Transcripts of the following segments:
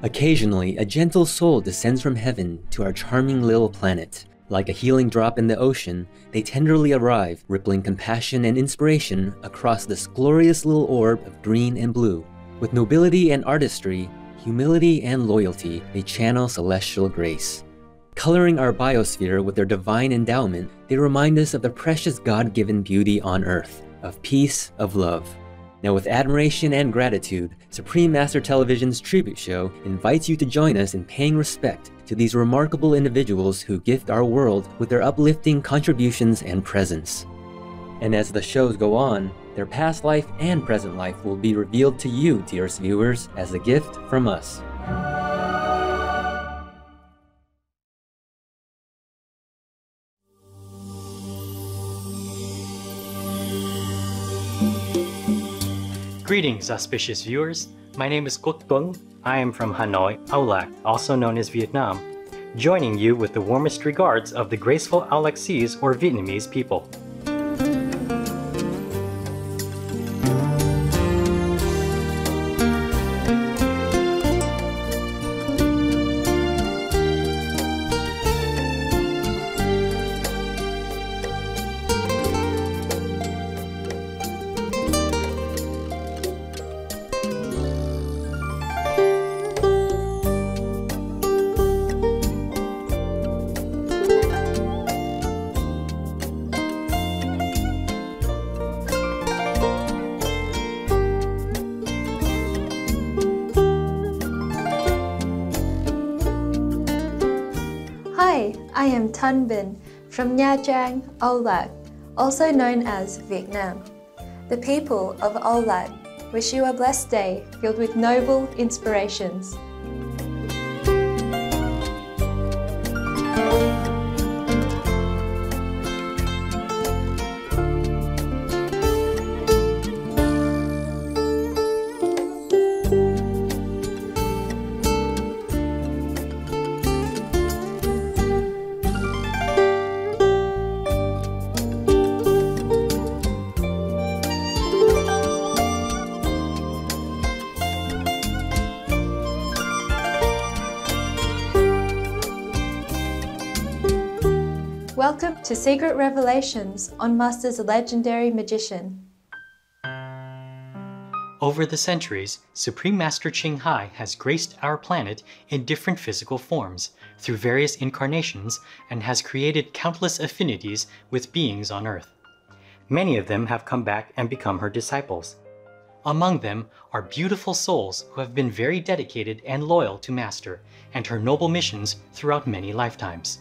Occasionally, a gentle soul descends from heaven to our charming little planet. Like a healing drop in the ocean, they tenderly arrive, rippling compassion and inspiration across this glorious little orb of green and blue. With nobility and artistry, humility and loyalty, they channel celestial grace. Coloring our biosphere with their divine endowment, they remind us of the precious God-given beauty on Earth, of peace, of love. Now, with admiration and gratitude, Supreme Master Television's tribute show invites you to join us in paying respect to these remarkable individuals who gift our world with their uplifting contributions and presence. And as the shows go on, their past life and present life will be revealed to you, dearest viewers, as a gift from us. Greetings, auspicious viewers. My name is Quốc Tuấn. I am from Hanoi, Aulac, also known as Vietnam, joining you with the warmest regards of the graceful Aulacese or Vietnamese people. Hi, I am Thanh Bình from Nha Trang, Aulac, also known as Vietnam. The people of Aulac wish you a blessed day filled with noble inspirations. Welcome to Secret Revelations on Master's Legendary Magician. Over the centuries, Supreme Master Ching Hai has graced our planet in different physical forms through various incarnations and has created countless affinities with beings on Earth. Many of them have come back and become her disciples. Among them are beautiful souls who have been very dedicated and loyal to Master and her noble missions throughout many lifetimes.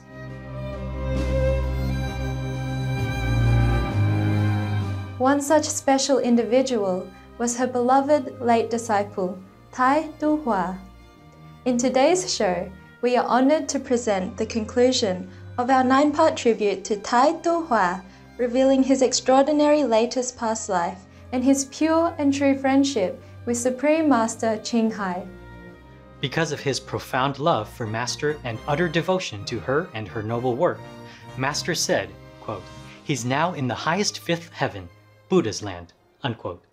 One such special individual was her beloved late disciple, Thái Tu Hoa. In today's show, we are honored to present the conclusion of our 9-part tribute to Thái Tu Hoa, revealing his extraordinary latest past life and his pure and true friendship with Supreme Master Ching Hai. Because of his profound love for Master and utter devotion to her and her noble work, Master said, quote, "He's now in the highest fifth heaven, Buddha's land," unquote.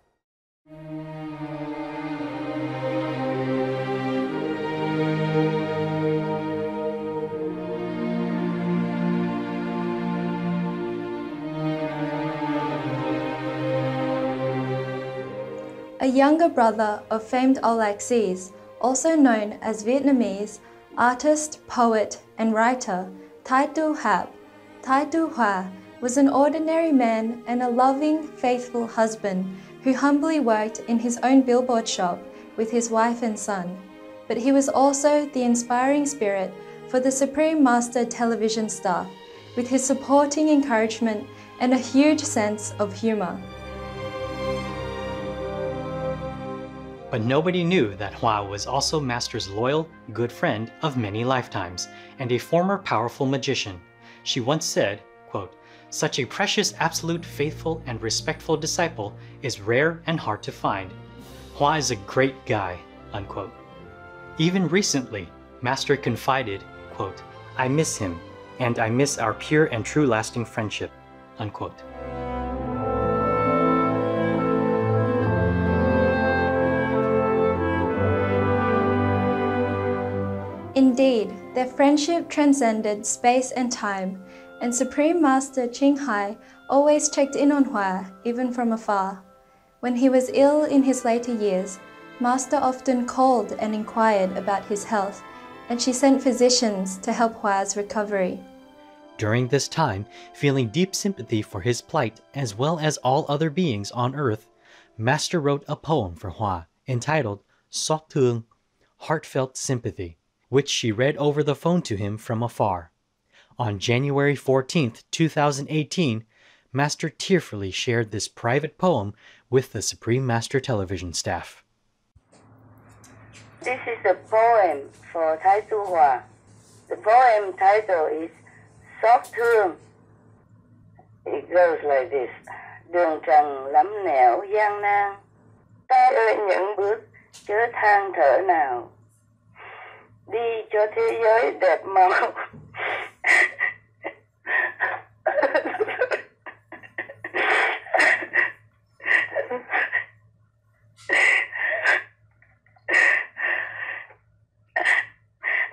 A younger brother of famed Aulacese, also known as Vietnamese, artist, poet, and writer, Thái Tu Hap, Thái Tu Hoa, was an ordinary man and a loving, faithful husband who humbly worked in his own billboard shop with his wife and son. But he was also the inspiring spirit for the Supreme Master television staff, with his supporting encouragement and a huge sense of humor. But nobody knew that Hoa was also Master's loyal, good friend of many lifetimes and a former powerful magician. She once said, quote, "Such a precious, absolute, faithful, and respectful disciple is rare and hard to find. Hoa is a great guy," unquote. Even recently, Master confided, quote, "I miss him, and I miss our pure and true lasting friendship," unquote. Indeed, their friendship transcended space and time, and Supreme Master Ching Hai always checked in on Hua, even from afar. When he was ill in his later years, Master often called and inquired about his health, and she sent physicians to help Hua's recovery. During this time, feeling deep sympathy for his plight as well as all other beings on earth, Master wrote a poem for Hua entitled Xót Thương, Heartfelt Sympathy, which she read over the phone to him from afar. On January 14th, 2018, Master tearfully shared this private poem with the Supreme Master television staff. This is a poem for Thái Tu Hòa. The poem title is Xót Thương. It goes like this. Đường trần lắm nẻo gian nan, ta ơi những bước chớ than thở nào, đi cho thế giới đẹp màu.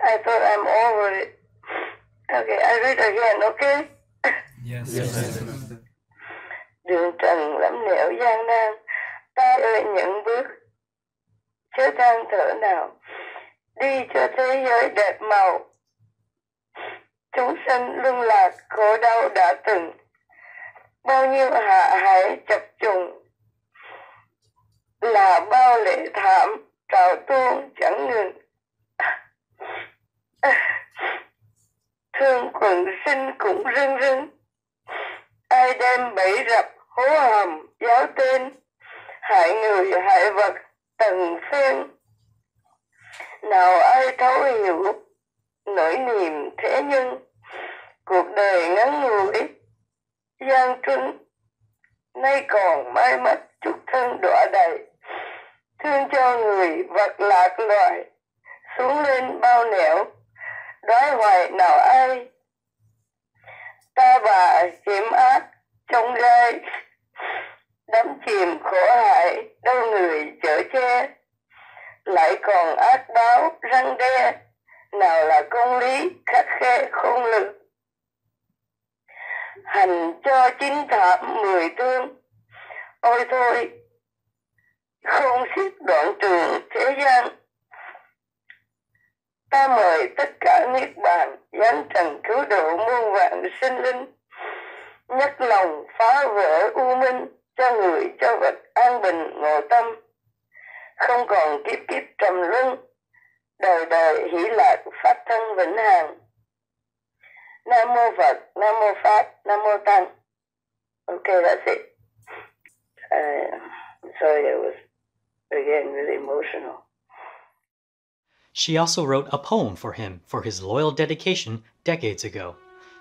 I thought I'm over it. Okay, I read again, okay? Yes. Đường trần lắm nẻo gian nan, ta ơi những bước chớ than thở nào, đi cho thế giới đẹp màu. Chúng sanh lưng lạc khổ đau đã từng, bao nhiêu hạ hải chập trùng, là bao lệ thảm trào tuôn chẳng ngừng. Thương quần sinh cũng rưng rưng, ai đem bẫy rập hố hầm giáo tên, hại người hại vật tầng phiên. Nào ai thấu hiểu nỗi niềm thế nhân, cuộc đời ngắn ngủi gian truân, nay còn mai mất chút thân đọa đầy, thương cho người vật lạc loài, xuống lên bao nẻo đói hoài nào ai. Ta bà hiểm ác trong gai, đắm chìm khổ hại đâu người chở che, lại còn ác báo răng đe, nào là công lý khắc khe khôn lực. Hành cho chính thảm mười thương, ôi thôi không xiết đoạn trường thế gian. Ta mời tất cả niết bàn, giáng trần cứu độ muôn vạn sinh linh, nhất lòng phá vỡ u minh, cho người cho vật an bình ngộ tâm, không còn kiếp kiếp trầm luân, đời đời hỷ lạc phát thân vĩnh hằng. Nam mô Phật, Nam mô Pháp, Nam mô Tăng. Okay, that's it. Sorry, I was again really emotional. She also wrote a poem for him for his loyal dedication decades ago,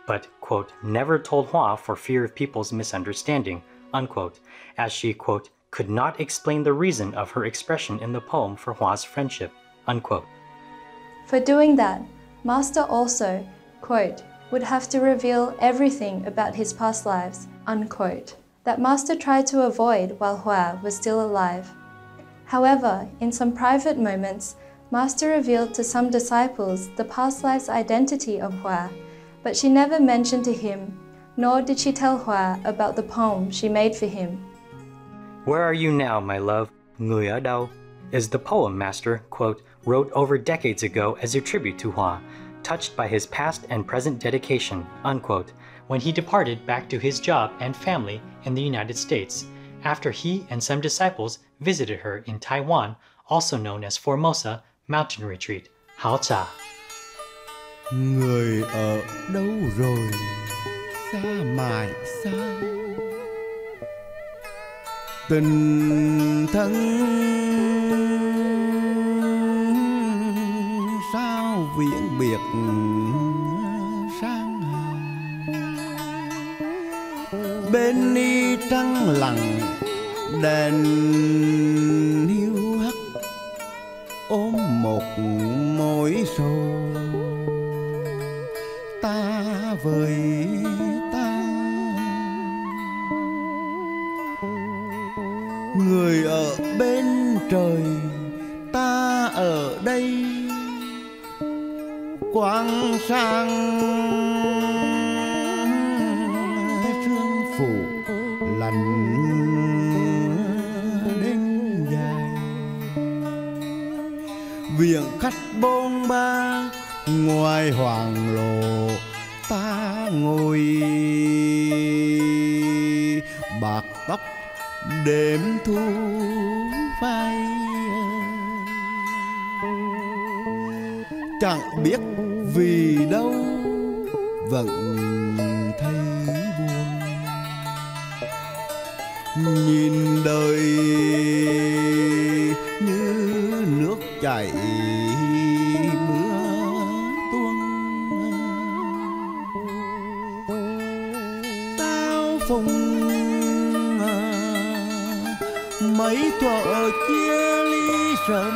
but, quote, never told Hua for fear of people's misunderstanding, unquote, as she, quote, could not explain the reason of her expression in the poem for Hua's friendship, unquote. For doing that, Master also, quote, would have to reveal everything about his past lives, unquote, that Master tried to avoid while Hua was still alive. However, in some private moments, Master revealed to some disciples the past life's identity of Hua, but she never mentioned to him, nor did she tell Hua about the poem she made for him. Where are you now, my love? Người ở đâu? Is the poem Master, quote, wrote over decades ago as a tribute to Hua, touched by his past and present dedication, unquote, when he departed back to his job and family in the United States, after he and some disciples visited her in Taiwan, also known as Formosa Mountain Retreat, Hảo Trà. Người ở đâu rồi, xa mãi xa, tình thân sao viễn biệt sang hà. Bên ni trăng lặng đèn hiu hắt, ôm một mối sầu, ta với ta. Người ở bên trời, ta ở đây, quang sang sương phủ lạnh đêm dài, viện khách bôn ba ngoài hoàng lộ ta ngồi, bạc tóc đêm thu phai, chẳng biết vì đâu vẫn thấy buồn, nhìn đời như nước chảy mưa tuôn, tao phùng mấy thuở chia ly sớm,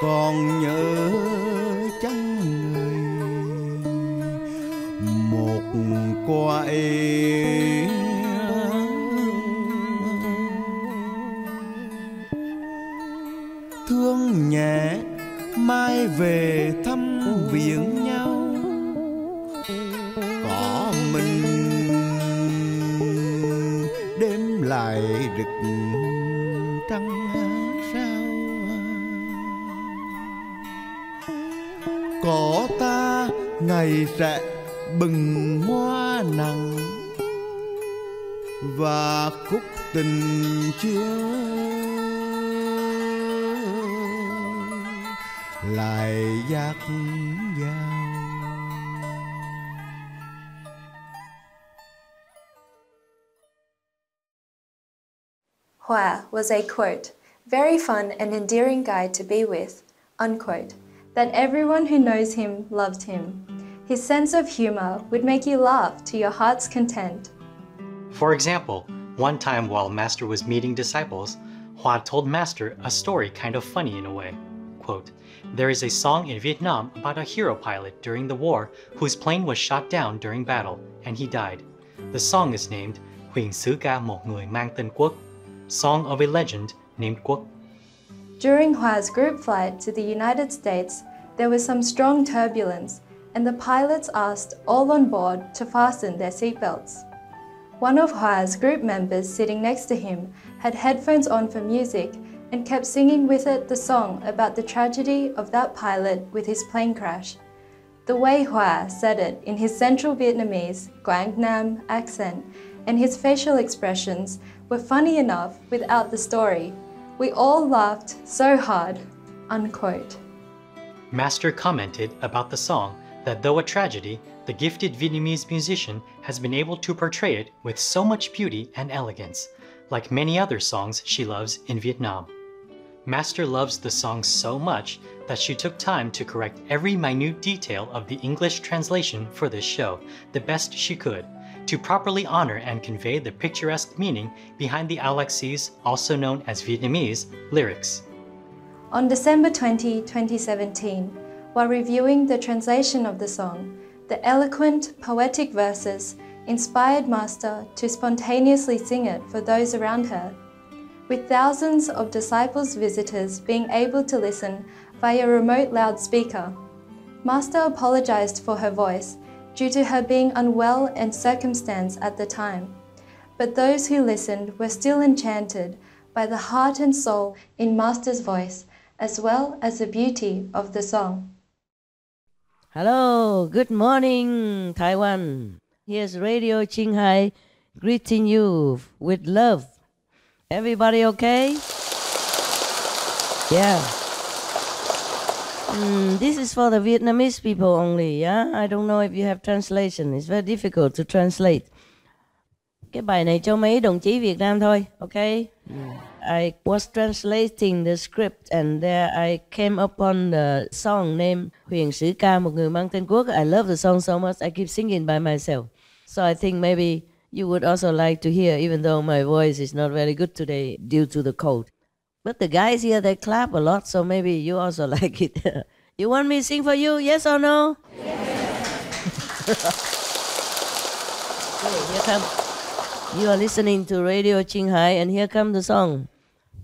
còn nhớ chăng người một quại thương nhẹ mai về thăm viếng nhau, có mình đêm lại rực trăng sao, có ta ngày sẽ bừng hoa nắng và khúc tình chưa lại dạt dào. Hua was a, quote, very fun and endearing guy to be with, unquote, that everyone who knows him loved him. His sense of humor would make you laugh to your heart's content. For example, one time while Master was meeting disciples, Hua told Master a story kind of funny in a way. Quote, there is a song in Vietnam about a hero pilot during the war whose plane was shot down during battle and he died. The song is named Huyền sứ ca một người mang tên quốc, Song of a Legend named Quốc. During Hua's group flight to the United States, there was some strong turbulence, and the pilots asked all on board to fasten their seatbelts. One of Hua's group members sitting next to him had headphones on for music and kept singing with it the song about the tragedy of that pilot with his plane crash. The way Hua said it in his Central Vietnamese Quang Nam accent and his facial expressions were funny enough without the story. We all laughed so hard, unquote. Master commented about the song that though a tragedy, the gifted Vietnamese musician has been able to portray it with so much beauty and elegance, like many other songs she loves in Vietnam. Master loves the song so much that she took time to correct every minute detail of the English translation for this show, the best she could, to properly honor and convey the picturesque meaning behind the Alexis, also known as Vietnamese, lyrics. On December 20, 2017, while reviewing the translation of the song, the eloquent, poetic verses inspired Master to spontaneously sing it for those around her. With thousands of disciples' visitors being able to listen via remote loudspeaker, Master apologized for her voice due to her being unwell and circumstance at the time. But those who listened were still enchanted by the heart and soul in Master's voice, as well as the beauty of the song. Hello, good morning, Taiwan. Here's Radio Qinghai greeting you with love. Everybody okay? Yeah. This is for the Vietnamese people only, yeah? I don't know if you have translation. It's very difficult to translate. Cái bài này cho mấy đồng chí Việt Nam thôi, okay? I was translating the script and there I came upon the song named Huyền sứ ca một người mang tên quốc. I love the song so much, I keep singing by myself. So I think maybe you would also like to hear, even though my voice is not very good today due to the cold. But the guys here, they clap a lot, so maybe you also like it. You want me to sing for you, yes or no? Yes. Okay, here come. You are listening to Radio Qinghai, and here comes the song.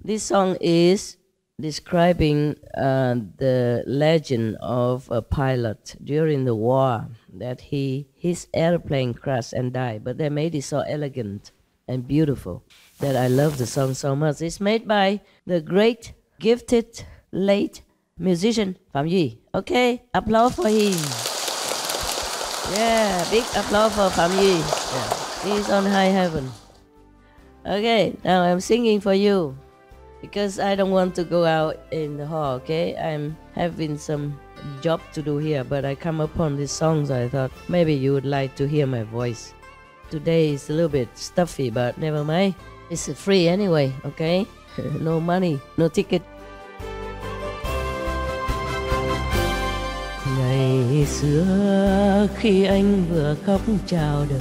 This song is describing the legend of a pilot during the war, that his airplane crashed and died, but they made it so elegant and beautiful that I love the song so much. It's made by the great, gifted, late musician Phạm Duy. Okay, applause for him. Yeah, big applause for Phạm Duy. Yeah, he's on high heaven. Okay, now I'm singing for you because I don't want to go out in the hall, okay? I'm having some job to do here, but I come upon this song, so I thought maybe you would like to hear my voice. Today is a little bit stuffy, but never mind. It's free anyway, okay? No money, no ticket. Ngày xưa khi anh vừa khóc chào đời,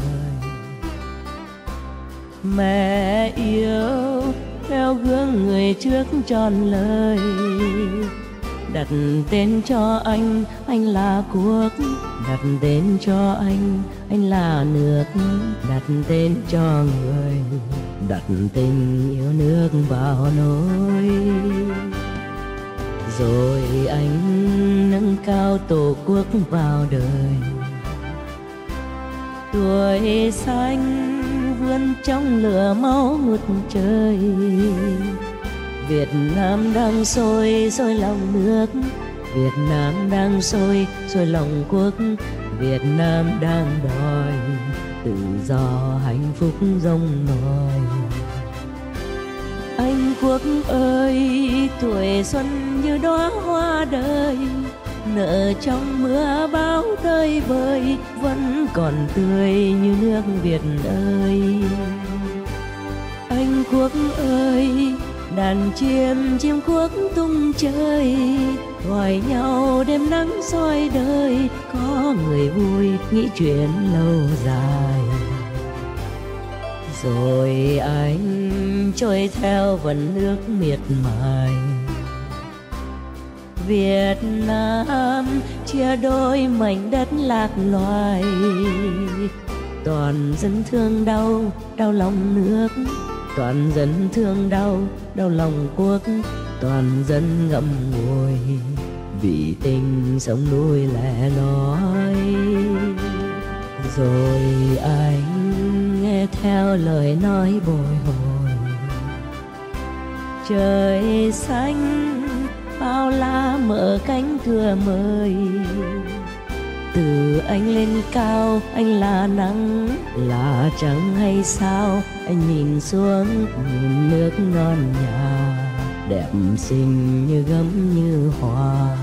mẹ yêu theo gương người trước tròn lời, đặt tên cho anh là quốc, đặt tên cho anh là nước, đặt tên cho người, đặt tình yêu nước vào nỗi. Rồi anh nâng cao tổ quốc vào đời, tuổi xanh vươn trong lửa máu ngút trời. Việt Nam đang sôi lòng nước, Việt Nam đang sôi lòng quốc, Việt Nam đang đòi tự do hạnh phúc rông nổi. Anh quốc ơi, tuổi xuân như đóa hoa đời, nở trong mưa bão tơi vơi, vẫn còn tươi như nước Việt ơi. Anh quốc ơi, đàn chim quốc tung chơi, gọi nhau đêm nắng soi đời, có người vui nghĩ chuyện lâu dài. Rồi anh trôi theo vần nước miệt mài, Việt Nam chia đôi mảnh đất lạc loài. Toàn dân thương đau lòng nước, toàn dân thương đau lòng quốc, toàn dân ngậm ngùi vì tình sống núi lẻ loi. Rồi anh nghe theo lời nói bồi hồi, trời xanh bao la mở cánh cửa mời. Từ anh lên cao, anh là nắng là trắng hay sao, anh nhìn xuống nhìn nước non nhà, đẹp xinh như gấm như hoa.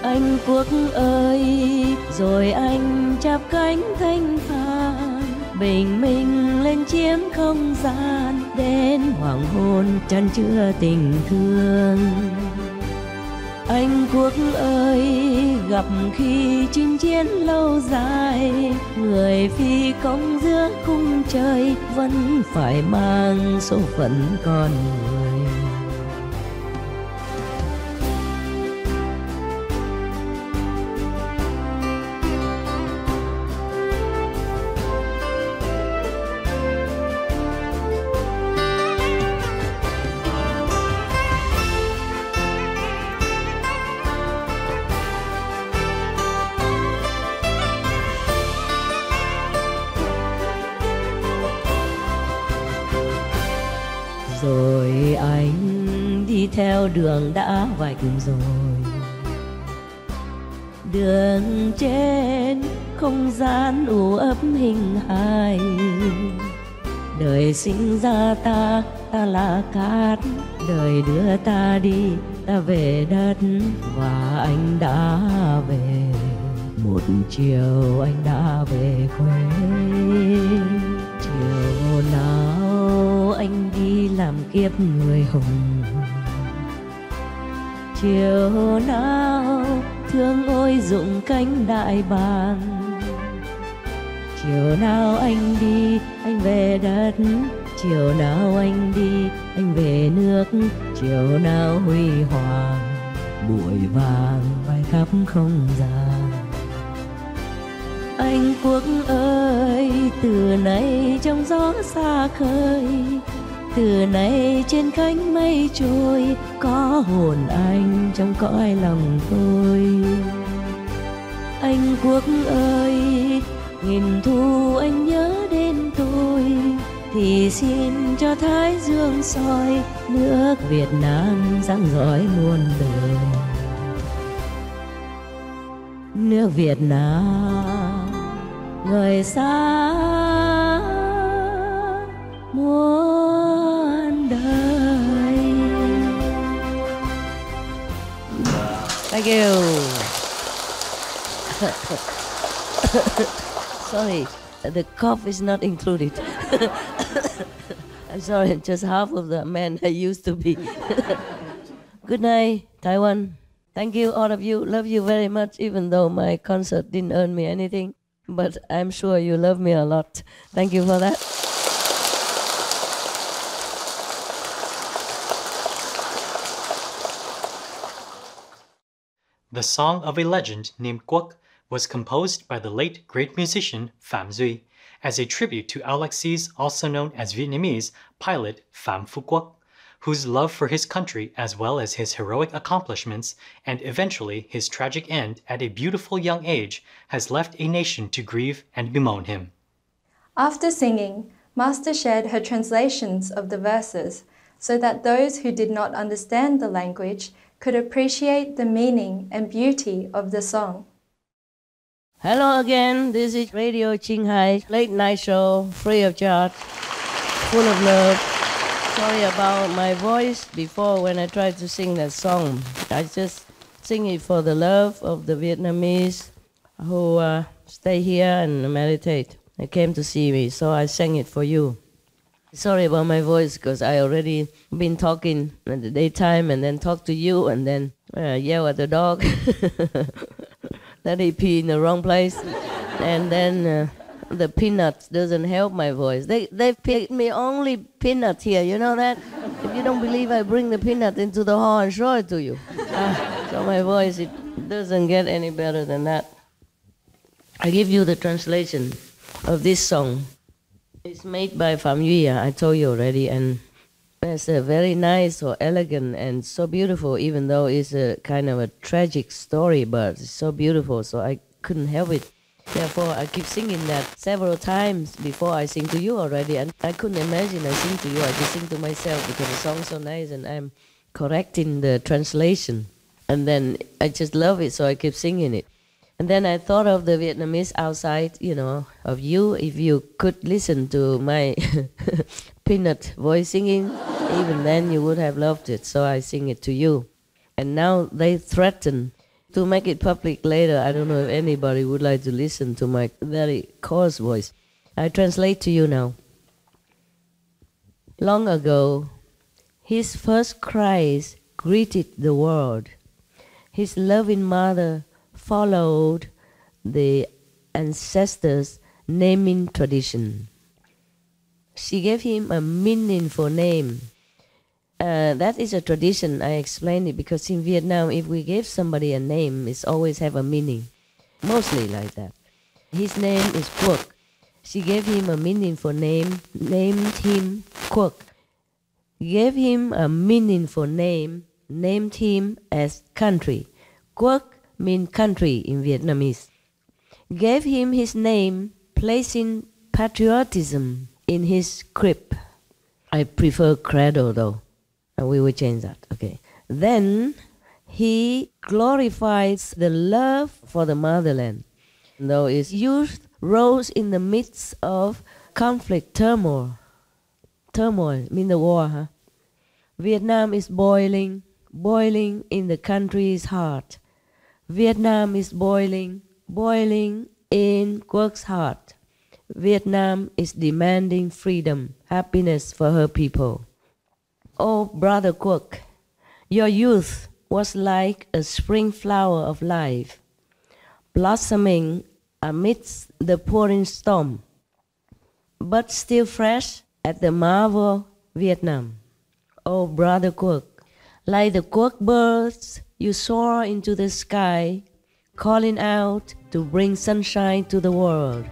Anh quốc ơi, rồi anh chắp cánh thanh thản, bình minh lên chiếm không gian, đến hoàng hôn chan chứa tình thương. Anh quốc ơi, gặp khi chinh chiến lâu dài, người phi công giữa cung trời vẫn phải mang số phận con người. Rồi anh đi theo đường đã vạch rồi, đường trên không gian u ấp hình hài. Đời sinh ra ta là cát, đời đưa ta đi ta về đất, và anh đã về, một chiều anh đã về quê. Chiều nào anh đi làm kiếp người hùng, chiều nào thương ôi rụng cánh đại bàng. Chiều nào anh đi anh về đất, chiều nào anh đi anh về nước, chiều nào huy hoàng bụi vàng bay khắp không gian. Anh quốc ơi, từ nay trong gió xa khơi, Từ nay trên cánh mây trôi, có hồn anh trong cõi lòng tôi. Anh Quốc ơi, nghìn thu anh nhớ đến tôi, thì xin cho Thái Dương soi, nước Việt Nam sáng rọi muôn đời. Nước Việt Nam ngời sáng muôn đời. Thank you. Sorry, the cough is not included. I'm sorry, just half of the man I used to be. Good night, Taiwan. Thank you, all of you. Love you very much, even though my concert didn't earn me anything. But I'm sure you love me a lot. Thank you for that. The Song of a Legend Named Quoc was composed by the late great musician Pham Duy as a tribute to Alexis, also known as Vietnamese, pilot Pham Phu Quoc, whose love for his country as well as his heroic accomplishments and eventually his tragic end at a beautiful young age has left a nation to grieve and bemoan him. After singing, Master shared her translations of the verses so that those who did not understand the language could appreciate the meaning and beauty of the song. Hello again, this is Radio Qinghai, late night show, free of charge, full of love. Sorry about my voice before when I tried to sing that song. I just sing it for the love of the Vietnamese who stay here and meditate. They came to see me, so I sang it for you. Sorry about my voice because I already been talking at the daytime and then talk to you and then yell at the dog that he pee in the wrong place. And then the peanuts doesn't help my voice. They picked me only peanut here, you know that? If you don't believe, I bring the peanut into the hall and show it to you. So my voice, it doesn't get any better than that. I give you the translation of this song. It's made by Pham Duy, I told you already, and it's a very nice or elegant and so beautiful, even though it's a kind of a tragic story, but it's so beautiful, so I couldn't help it. Therefore, I keep singing that several times before I sing to you already, and I couldn't imagine I sing to you. I just sing to myself because the song's so nice, and I'm correcting the translation. And then I just love it, so I keep singing it. And then I thought of the Vietnamese outside, you know, of you. If you could listen to my peanut voice singing, even then you would have loved it. So I sing it to you. And now they threaten to make it public later. I don't know if anybody would like to listen to my very coarse voice. I translate to you now. Long ago, his first cries greeted the world. His loving mother followed the ancestors' naming tradition. She gave him a meaningful name. That is a tradition. I explained it because in Vietnam, if we give somebody a name, it's always have a meaning. Mostly like that. His name is Quoc. She gave him a meaningful name, named him Quoc. Gave him a meaningful name, named him as country. Quoc means country in Vietnamese. Gave him his name, placing patriotism in his crib. I prefer credo though. We will change that. Okay. Then he glorifies the love for the motherland. Though its youth rose in the midst of conflict, turmoil. Turmoil means the war, huh? Vietnam is boiling, boiling in the country's heart. Vietnam is boiling, boiling in Quoc's heart. Vietnam is demanding freedom, happiness for her people. Oh, Brother Quoc, your youth was like a spring flower of life, blossoming amidst the pouring storm, but still fresh at the marvel Vietnam. Oh, Brother Quoc, like the quoc birds, you soar into the sky, calling out to bring sunshine to the world.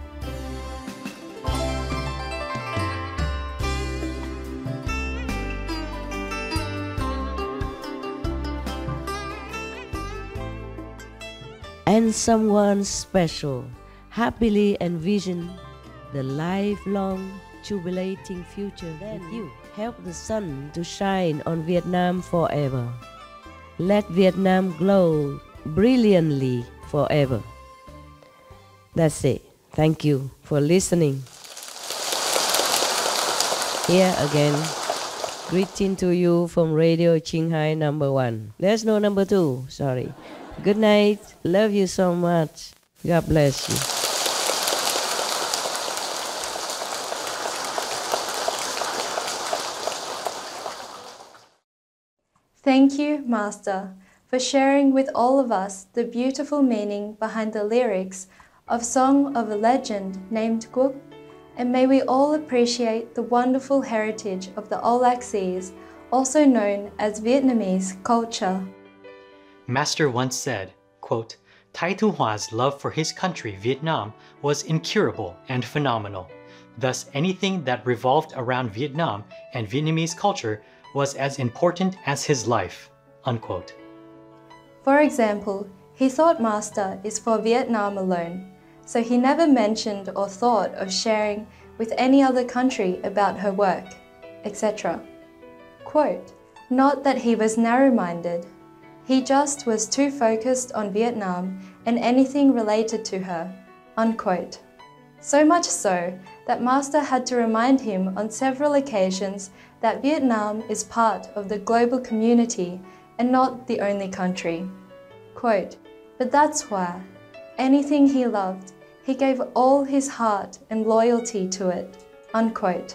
and someone special happily envision the lifelong jubilating future with you. Help the sun to shine on Vietnam forever. Let Vietnam glow brilliantly forever. That's it. Thank you for listening. Here again, greeting to you from Radio Qinghai #1. There's no #2, sorry. Good night. Love you so much. God bless you. Thank you, Master, for sharing with all of us the beautiful meaning behind the lyrics of Song of a Legend named Quoc, and may we all appreciate the wonderful heritage of the Olac Seas, also known as Vietnamese culture. Master once said, quote, Thái Thu Hoa's love for his country, Vietnam, was incurable and phenomenal. Thus, anything that revolved around Vietnam and Vietnamese culture was as important as his life, unquote. For example, he thought Master is for Vietnam alone, so he never mentioned or thought of sharing with any other country about her work, etc. Quote, not that he was narrow-minded, he just was too focused on Vietnam and anything related to her, unquote. So much so that Master had to remind him on several occasions that Vietnam is part of the global community and not the only country. Quote, but that's why anything he loved, he gave all his heart and loyalty to it, unquote.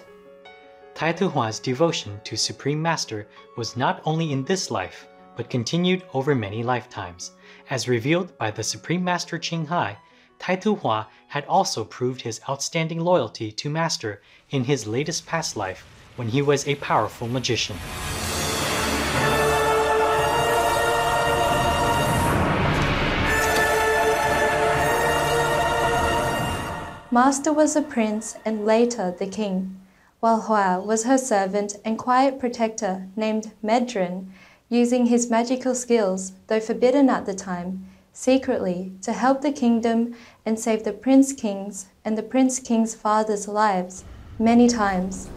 Thái Thu Hoa's devotion to Supreme Master was not only in this life, but continued over many lifetimes. As revealed by the Supreme Master Ching Hai, Thái Thu Hoa had also proved his outstanding loyalty to Master in his latest past life when he was a powerful magician. Master was a prince and later the king, while Hoa was her servant and quiet protector named Medrin, using his magical skills, though forbidden at the time, secretly to help the kingdom and save the prince kings and the prince king's fathers' lives many times.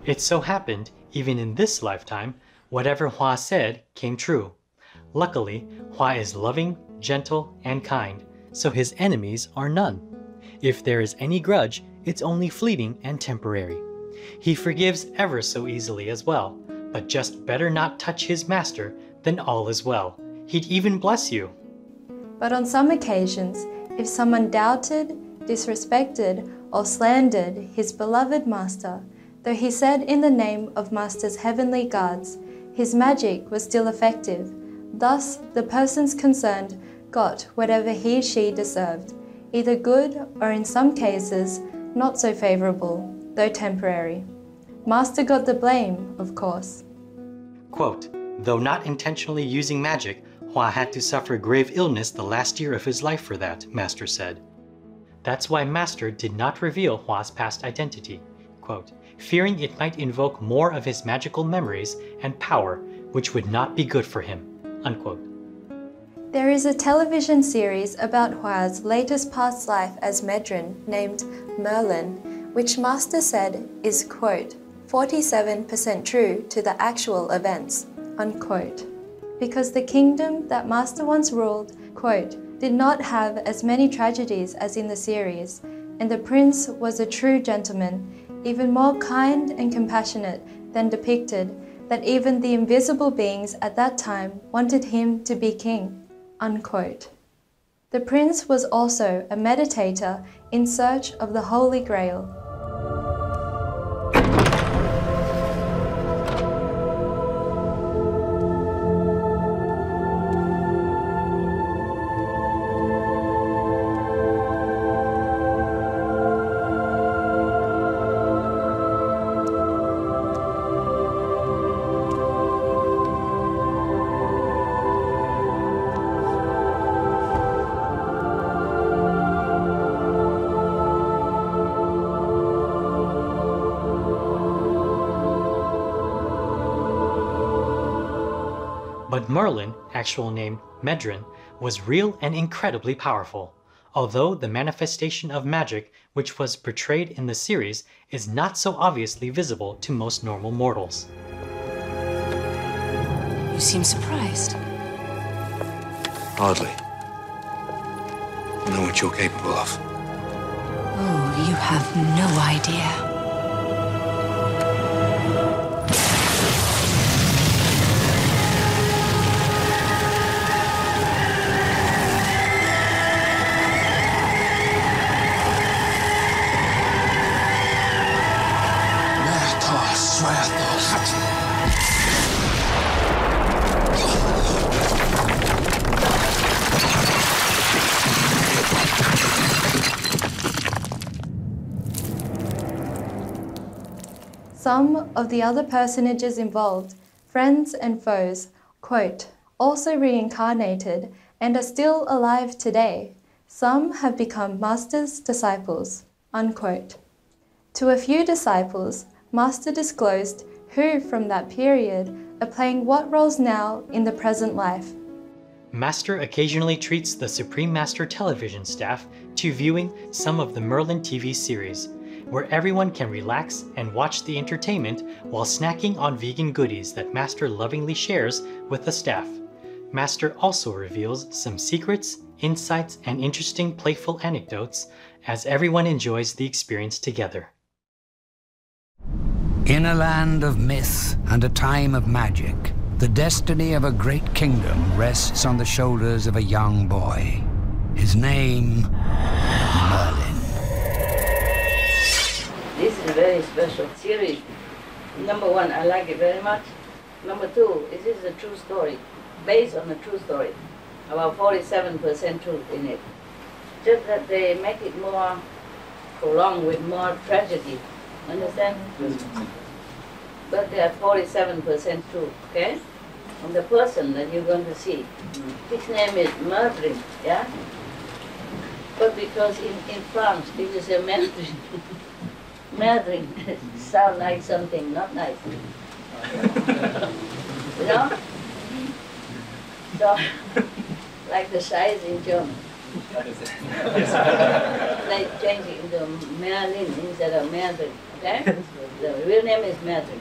It so happened, even in this lifetime, whatever Hoa said came true. Luckily, Hoa is loving, gentle, and kind, so his enemies are none. If there is any grudge, it's only fleeting and temporary. He forgives ever so easily as well, but just better not touch his master, then all is well. He'd even bless you. But on some occasions, if someone doubted, disrespected, or slandered his beloved master, though he said in the name of Master's heavenly guards, his magic was still effective. Thus, the persons concerned got whatever he/she deserved, either good or in some cases, not so favorable, though temporary. Master got the blame, of course. Quote, though not intentionally using magic, Hoa had to suffer grave illness the last year of his life for that, Master said. That's why Master did not reveal Hua's past identity, quote, fearing it might invoke more of his magical memories and power, which would not be good for him, unquote. There is a television series about Hua's latest past life as Medrin named Merlin, which Master said is, quote, 47% true to the actual events, unquote. Because the kingdom that Master once ruled, quote, did not have as many tragedies as in the series, and the prince was a true gentleman, even more kind and compassionate than depicted, that even the invisible beings at that time wanted him to be king, unquote. The prince was also a meditator in search of the Holy Grail. But Merlin, actual name Medrin, was real and incredibly powerful, although the manifestation of magic which was portrayed in the series is not so obviously visible to most normal mortals. You seem surprised. Hardly. I know what you're capable of. Oh, you have no idea. Some of the other personages involved, friends and foes, quote, also reincarnated and are still alive today. Some have become Master's disciples, unquote. To a few disciples, Master disclosed who from that period are playing what roles now in the present life. Master occasionally treats the Supreme Master television staff to viewing some of the Merlin TV series, where everyone can relax and watch the entertainment while snacking on vegan goodies that Master lovingly shares with the staff. Master also reveals some secrets, insights, and interesting playful anecdotes as everyone enjoys the experience together. In a land of myth and a time of magic, the destiny of a great kingdom rests on the shoulders of a young boy. His name, Merlin. This is a very special series. Number one, I like it very much. Number two, it is a true story, based on a true story. About 47% truth in it. Just that they make it more prolonged with more tragedy. Understand? But they are 47% true, okay? And the person that you're going to see, his name is Merlin, yeah? But because in France, it is a Merlin. Merlin sound like something not nice. You know? So, like the size in German. Like changing into Merlin instead of Merlin, okay? The real name is Merlin.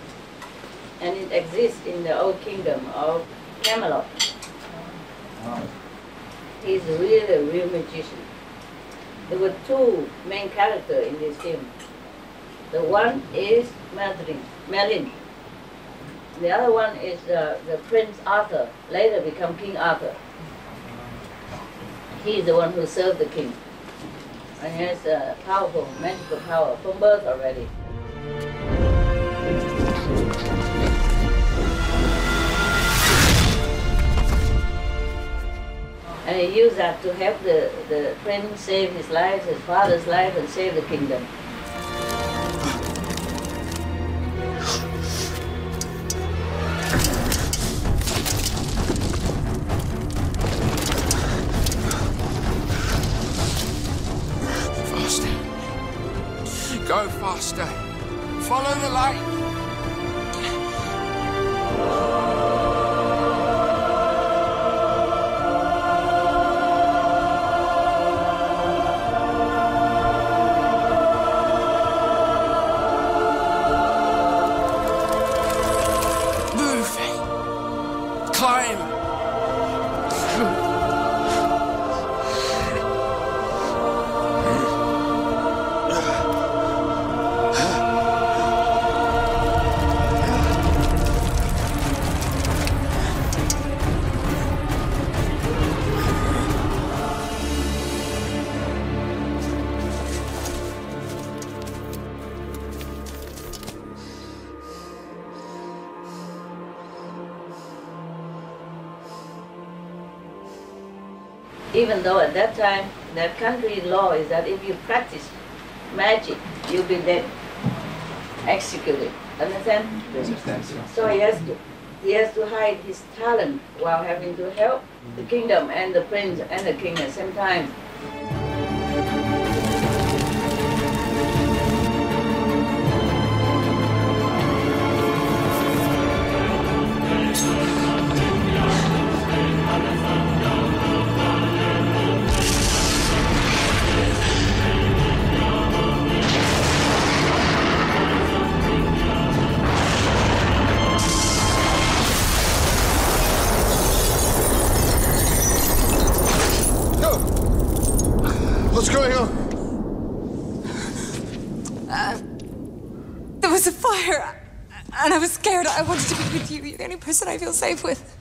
And it exists in the old kingdom of Camelot. He's really a real magician. There were two main characters in this film. The one is Merlin. The other one is the Prince Arthur, later become King Arthur. He's the one who served the king. And he has a powerful magical power from birth already. And he used that to help the prince save his life, his father's life, and save the kingdom. Go faster. Follow the light. Move. Climb. Even though at that time, that country law is that if you practice magic, you'll be dead, executed. Understand? So he has to hide his talent while having to help the kingdom and the prince and the king at the same time. What's going on? There was a fire, and I was scared. I wanted to be with you. You're the only person I feel safe with.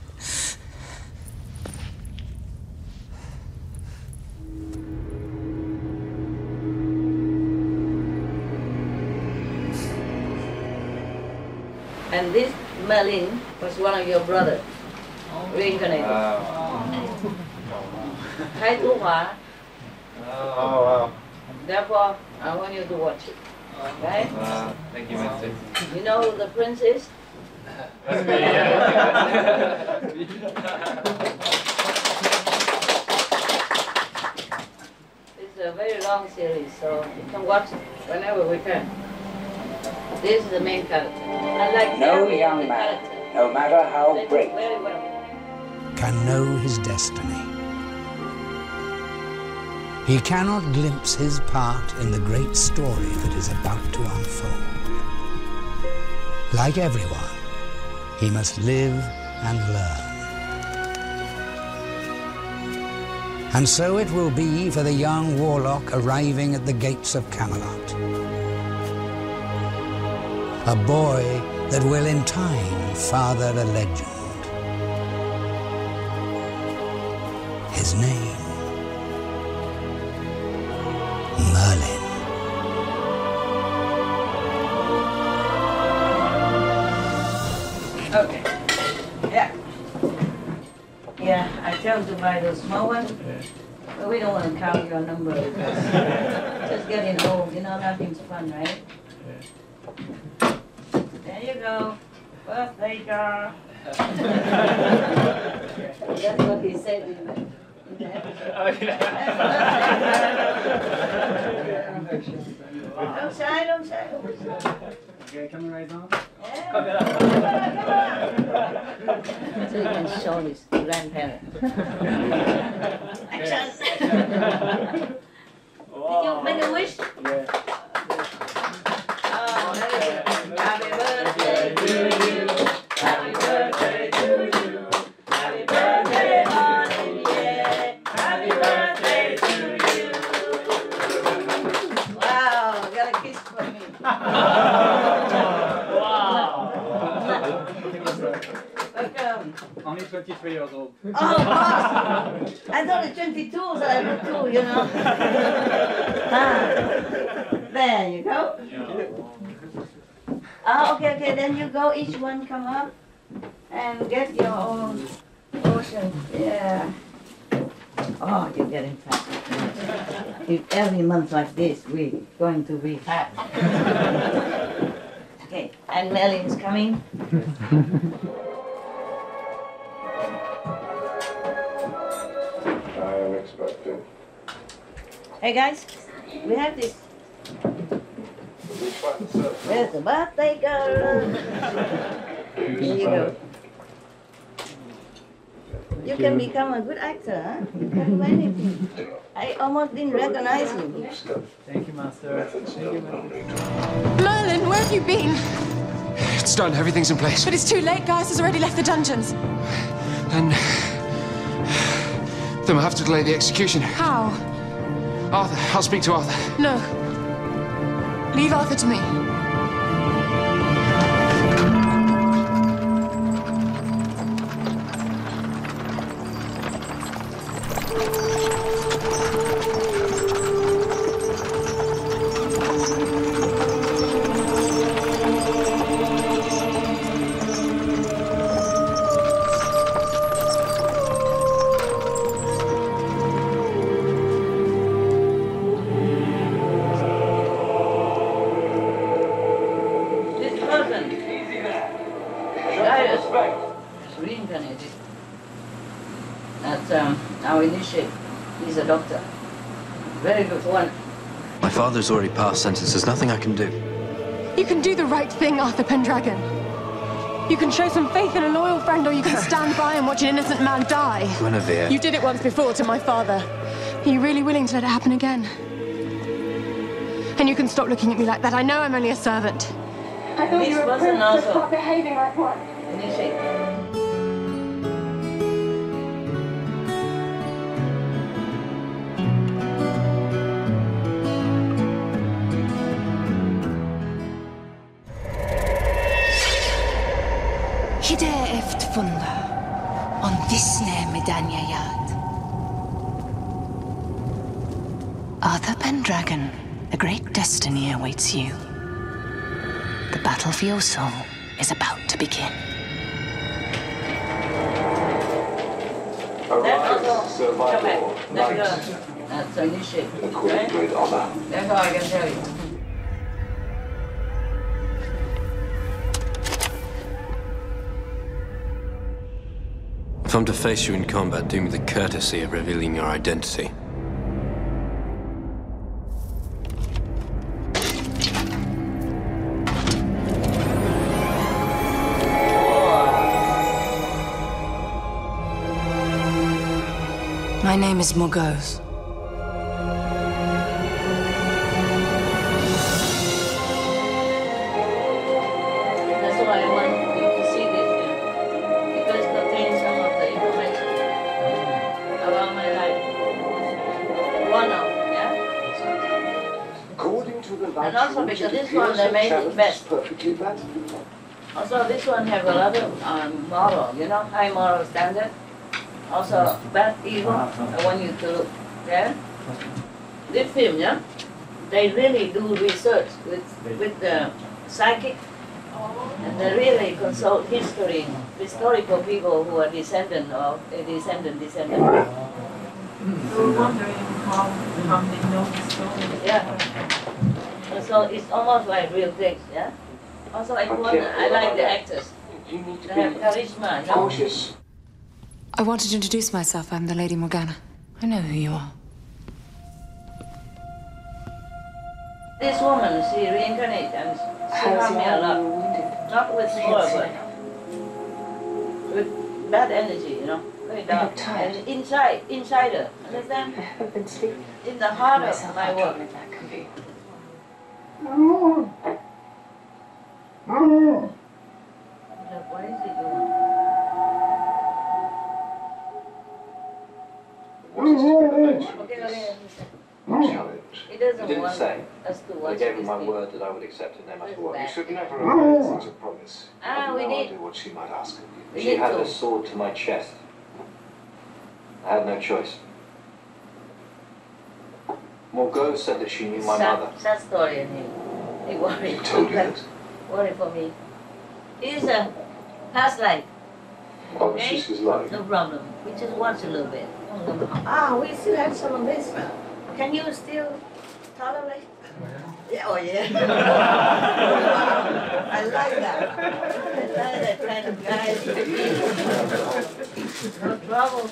And this Merlin was one of your brothers, reincarnated. Thái Tu Hỏa. Oh, wow. Therefore, I want you to watch it. Okay? Thank you, Master. You know who the prince is? That's me, yeah. It's a very long series, so you can watch it whenever we can. This is the main character. I like No every young man, character. no matter how They do great, very well. Can know his destiny. He cannot glimpse his part in the great story that is about to unfold. Like everyone, he must live and learn. And so it will be for the young warlock arriving at the gates of Camelot. A boy that will in time father a legend. His name, Merlin. Okay. Yeah. Yeah, I tell to buy those small ones, but we don't want to count your number because just getting old, you know, nothing's fun, right? There you go. Birthday girl. That's what he said in the Don't shy, don't shy. Okay, camera right on. So you can show his grandparents. Action! Did you make a wish? Yeah. Oh, very good. Happy birthday to you. Happy birthday to you. Happy birthday, honey, yeah. Happy birthday to you. Wow, got a kiss for me. Welcome. Only 23 years old. Oh, wow. I thought it's 22, so I put 2, you know. There you go. Oh, okay, then you go, each one come up and get your own portion. Yeah. Oh, you're getting fat. If every month like this, we're going to be fat. Okay, and Merlin's coming. I am expecting. Hey guys, we have this. There's the birthday girl. Here you go. You can become a good actor, huh? You can do anything. I almost didn't recognize you. Thank you, Master. Thank you, Master. Merlin, where have you been? It's done. Everything's in place. But it's too late. Gaius has already left the dungeons. Then we'll have to delay the execution. How? Arthur, I'll speak to Arthur. No. Leave Arthur to me. That's our initiate. He's a doctor. Very good one. My father's already passed sentence. There's nothing I can do. You can do the right thing, Arthur Pendragon. You can show some faith in a loyal friend, or you can stand by and watch an innocent man die. Guinevere. You did it once before to my father. Are you really willing to let it happen again? And you can stop looking at me like that. I know I'm only a servant. I thought you were a prince, so stop behaving like one. Initiate. Hide eft funda, on visne medania yad. Arthur Pendragon, a great destiny awaits you. The battle for your soul is about to begin. Arise, Sir my lord, knight. That's initiate. According to great honor. That's all I can tell you. If I'm to face you in combat, do me the courtesy of revealing your identity. My name is Morgause. That's why I want you to see this film, because it contains some of the information about my life. One of, yeah? According to the light And also rules, because it this one appears they that made it challenge best. is perfectly valid. Also, this one have a lot of moral, you know, high moral standard. Also, bad, evil, I want you to, yeah? This film, yeah? They really do research with the psychic, and they really consult historical people who are descendant of a descendant. We're wondering how they know the story. Yeah. And so it's almost like real things, yeah? Also, I like the actors. They have charisma, you know? Cautious. I wanted to introduce myself. I'm the Lady Morgana. I know who you are. This woman, she reincarnated and she harmed me a lot. Not with sword, but with bad energy, you know? Very dark. And inside her, understand? I've been sleeping. In the heart of my work. What is he doing? What is the nature of Okay, this challenge? He doesn't didn't want say. us to I watch gave her this my thing. word that I would accept it no matter what. You should never have made such a promise. I have we no did. idea what she might ask of you. She had a sword to my chest. I had no choice. Morgause said that she knew my mother. Sad story, and he worried. She told you this? Worried for me. He's a past life. What was this is like? No problem. We just watch a little bit. We still have some of this. Can you still tolerate? Yeah, oh yeah. I like that. I like that kind of guy. No trouble.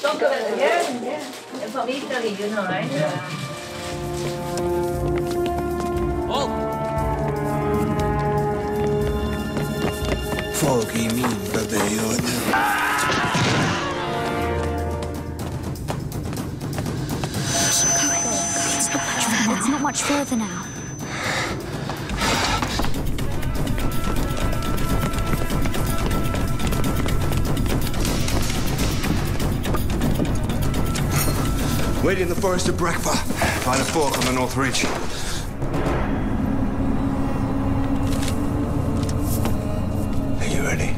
Talk about it. Yeah. And from Italy, you know, right? Folk i min pavilion. It's not much further now. Wait in the forest of Brakpa. Find a fork on the North Ridge. Are you ready?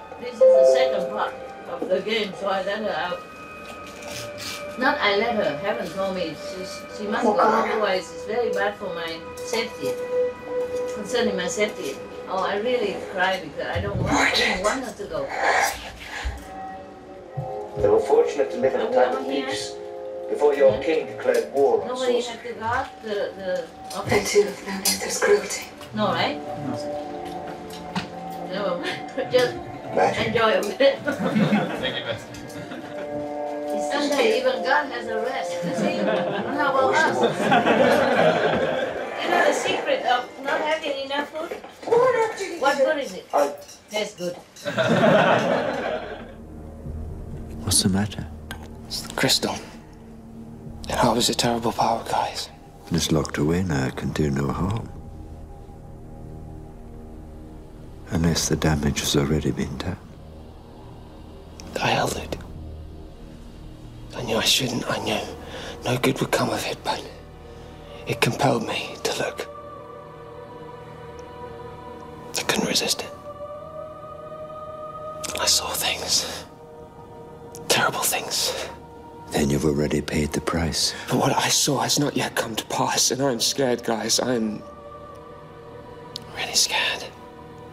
but this is the second part of the game, so I let her out. Not I let her, heaven told me she must go, otherwise it's very bad for my safety, concerning my safety. Oh, I really cry because I didn't want her to go. They were fortunate to live in a time of peace before your king declared war on Nobody sorcery. had to guard the office. I too have known Esther's cruelty. No, right? Never mind. Just enjoy it with it. Thank you, Master. Someday even God has a rest. See? How about us? You know the secret of not having enough food? What good is it? That's good. What's the matter? It's the crystal. It harbors a terrible power, guys. It's locked away now. It can do no harm. Unless the damage has already been done. I held it. I knew I shouldn't. I knew no good would come of it, but it compelled me to look. I couldn't resist it. I saw things. Terrible things. Then you've already paid the price. But what I saw has not yet come to pass, and I'm scared, guys. I'm really scared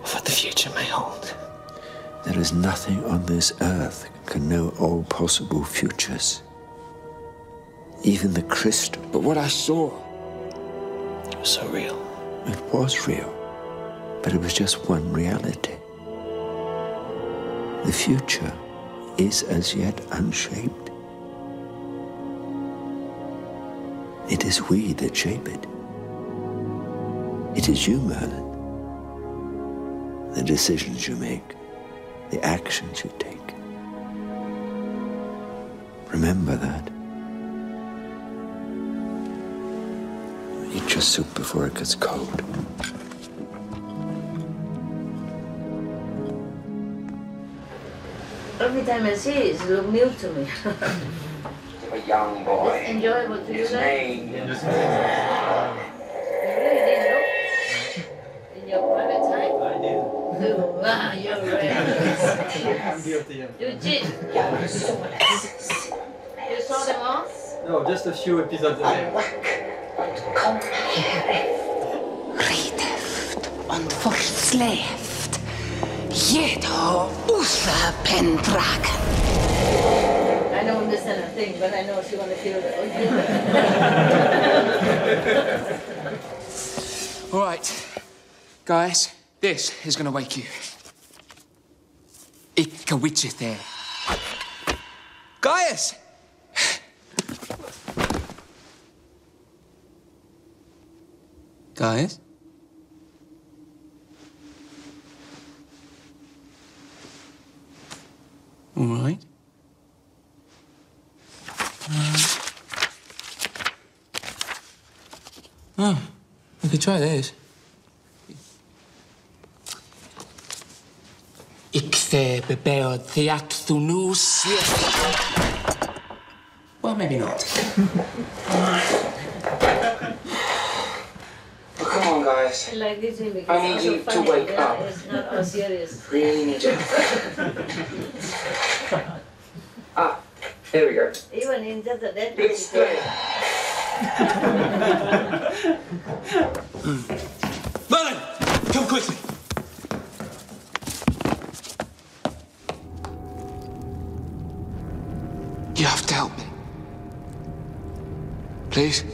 of what the future may hold. There is nothing on this earth can know all possible futures. Even the crystal. But what I saw, it was so real. It was real, but it was just one reality. The future is as yet unshaped. It is we that shape it. It is you, Merlin. The decisions you make, the actions you take. Remember that. Eat your soup before it gets cold. Every time I see it, it looks new to me. A young boy. It's enjoyable to His do that. name. You really did look in your private time? I did. Oh, wow, you're right. I'm guilty of You did. You saw them all? No, just a few episodes of it. Ritheft und verslaved. Jeder Usa Pendragon. I don't understand a thing, but I know she want to feel it. All right, guys, this is going to wake you. Ikawitchithe. Gaius! Gaius? All right. Oh, we could try this. Ikthe bebeod theacthunus. Well, maybe not. Oh, come on, guys. I like this thing because I need it's you so to funny. wake Yeah, up. it's not all serious. Really need you. Ah, there we go. Even in just a dead It's there. Merlin, come quickly. You have to help me. Please?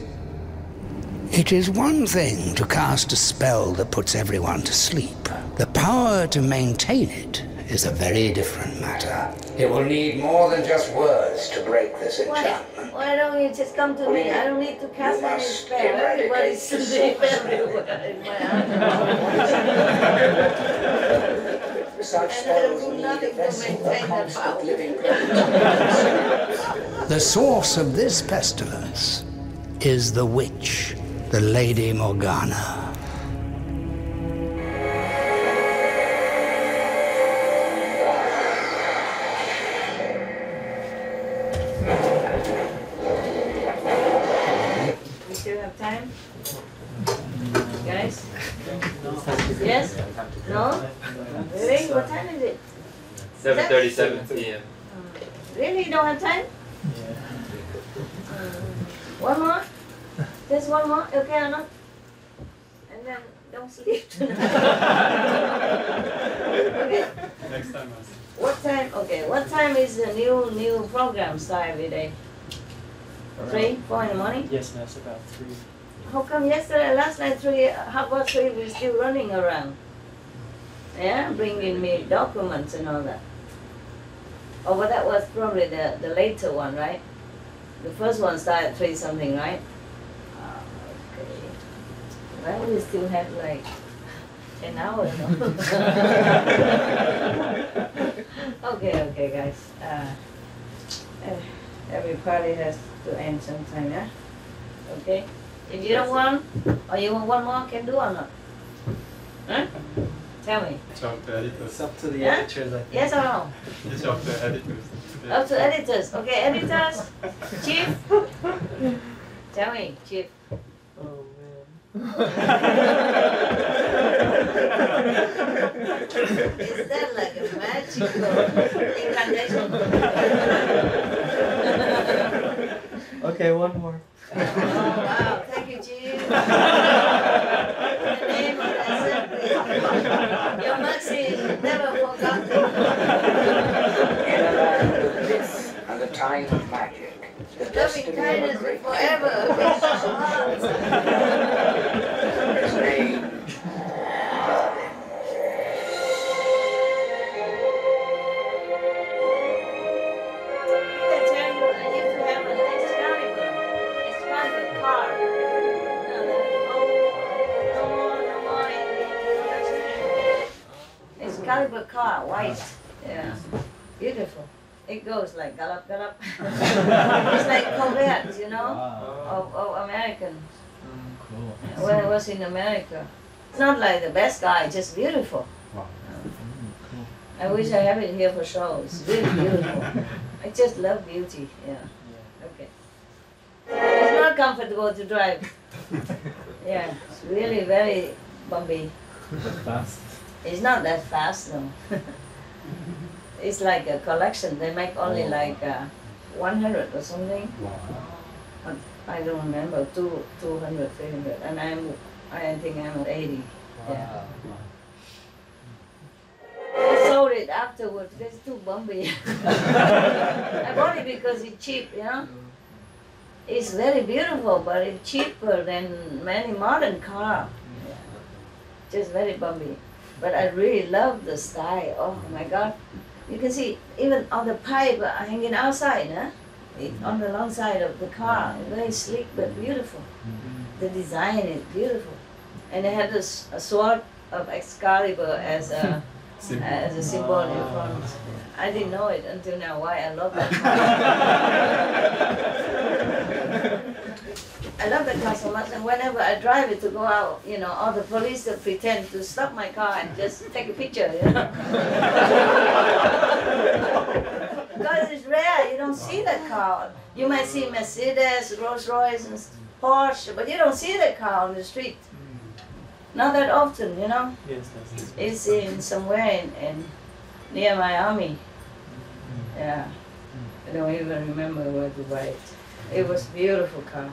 It is one thing to cast a spell that puts everyone to sleep. The power to maintain it is a very different matter. It will need more than just words to break this enchantment. Why don't you just come to me? I don't need to cast any spell. Everybody's sleep everywhere in my house. And I do nothing to maintain that power. The source of this pestilence is the witch, the Lady Morgana. We still have time? Guys? Yes? No? Really? What time is it? 7:37 p.m. Really? You don't have time? Yeah. One more? Just one more? Okay or not? And then don't sleep tonight. Okay. Next time, Master. What time? Okay. What time is the new program start every day? 3, 4 in the morning? Yes, Master, about 3. How come last night 3, half past 3, we're still running around? Yeah, bringing me documents and all that. Oh, but that was probably the later one, right? The first one started at 3 something, right? Okay. Well, we still have like 10 hours. No? Okay, guys. Every party has to end sometime, yeah? Okay? If you don't want, or you want one more, can do or not? Huh? Tell me. It's up to editors. It's up to the Yeah? editors, I think. Yes or no? It's up to editors. Up to editors. Okay, editors. Chief. Tell me, Chief. Oh, Is that like a magical incantation? Okay, one more. Oh, wow. Thank you, Chief. In the name of the assembly, your mercy is never forgotten. In a land of myth and the time of magic, the Loving destiny of a kindness great forever against our hearts. his name. I tell you, I used to have an Excalibur. Excalibur car. No more in the production. Excalibur car, white. Yeah. Beautiful. It goes like gallop, gallop. It's like Corvette, you know, of American. Cool. When I was in America. It's not like the best guy, just beautiful. Wow. Cool. I wish I have it here for show. It's really beautiful. I just love beauty, yeah. Okay. It's not comfortable to drive. Yeah, it's really very bumpy. Fast. It's not that fast though. It's like a collection. They make only like 100 or something. Wow. I don't remember, 200, 300, and I think I'm at 80. Yeah. I sold it afterwards. It's too bumpy. I bought it because it's cheap, you know. It's very beautiful, but it's cheaper than many modern cars. Yeah. Just very bumpy. But I really love the style. Oh my God. You can see even on the pipe hanging outside, huh? On the long side of the car. Very sleek but beautiful. The design is beautiful. And it had a sword of Excalibur as a symbol in front. I didn't know it until now why I love that car. I love that car so much, and whenever I drive it to go out, you know, all the police will pretend to stop my car and just take a picture, you know. Because it's rare, you don't see that car. You might see Mercedes, Rolls Royce, and Porsche, but you don't see that car on the street. Not that often, you know. Yes, that's it. It's in somewhere in near Miami. Yeah, I don't even remember where to buy it. It was a beautiful car.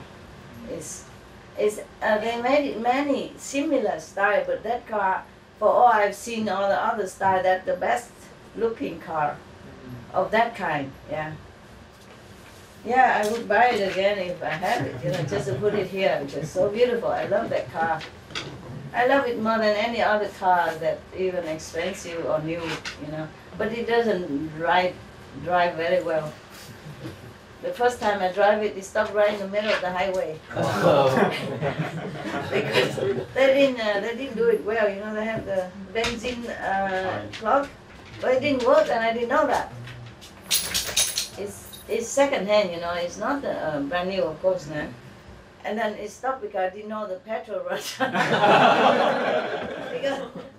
They made it many similar style, but that car, for all I've seen, all the other style, that's the best looking car of that kind. Yeah. Yeah, I would buy it again if I had it. You know, just to put it here. It's just so beautiful. I love that car. I love it more than any other car that even expensive or new. You know, but it doesn't drive very well. The first time I drive it, it stopped right in the middle of the highway. Because they didn't do it well. You know, they have the benzene clock, but it didn't work, and I didn't know that. It's second hand, you know. It's not brand new, of course, now. And then it stopped because I didn't know the petrol rush. Because